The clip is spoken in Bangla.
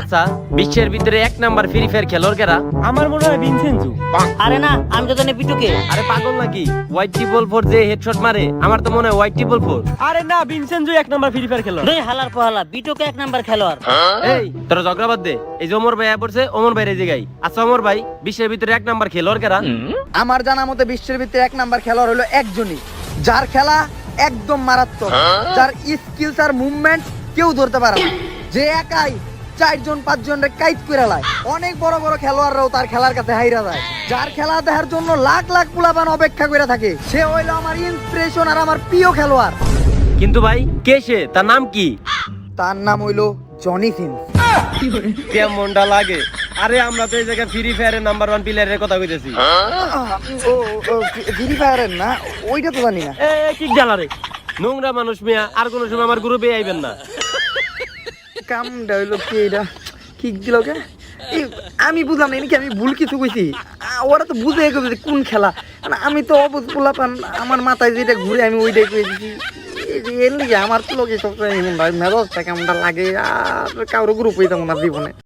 আচ্ছা, বিশ্বের ভিতরে এক নাম্বার ফ্রি ফায়ার খেলোয়াড় কেরা? আমার মনে হয় ভিনসেন্টু। আরে না, আমি তো জানি পিটুকে। আরে পাগল নাকি? হোয়াইট ট্রিপল ফোর যে হেডশট মারে, আমার তো মনে হয় হোয়াইট ট্রিপল ফোর। আরে না, ভিনসেন্টু এক নাম্বার ফ্রি ফায়ার খেলোয়াড়। দুই হালার পহালা, পিটুকে এক নাম্বার খেলোয়াড়। এই তোর ঝগড়া বাদ দে। এই যে ওমর ভাই পড়ছে, ওমর ভাই রেজে গাই। আচ্ছা ওমর ভাই, বিশ্বের ভিতরে এক নাম্বার খেলোয়াড় কেরা? আমার জানা মতে বিশ্বের ভিতরে এক নাম্বার খেলোয়াড় হলো একজনই, যার খেলা একদম মারাত্মক, যার স্কিলস আর মুভমেন্ট কেউ ধরতে পারে না, যে একাই 4-5 রে কাইট করে লায়। অনেক বড় বড় খেলোয়াড়রাও তার খেলার কাছে হাইরা যায়, যার খেলা দেখার জন্য লাখ লাখ পোলাপান অপেক্ষা করে থাকে। সে হইলো আমার ইন্সপিরেশন আর আমার প্রিয় খেলোয়াড়। কিন্তু ভাই কে সে? তার নাম কি? তার নাম হইলো জনি সিন্স। কেমনটা লাগে? আরে আমরা তো এই জায়গায় ফ্রি ফায়ারের নাম্বার 1 প্লেয়ারের কথা কইতেছি। ফ্রি ফায়ারের না, ওইটা তো জানি না। এ কি জ্বালারে নোংরা মানুষ মিয়া, আর কোন সময় আমার গ্রুপে আইবেন না। কামটা হইলো কি, এটা কিক দিল কে? আমি বুঝলাম না, নাকি আমি ভুল কিছু কইছি? ওরা তো বুঝে গেছে কোন খেলা, আমি তো অবুঝ পোলাপান, আমার মাথায় যেটা ঘুরে আমি ওইটাই কই দিছি। এর লিগে আমার তো লোকে সবসময় মেজাজটা কেমনটা লাগে, আর কারো গ্রুপ হইতাম না জীবনে।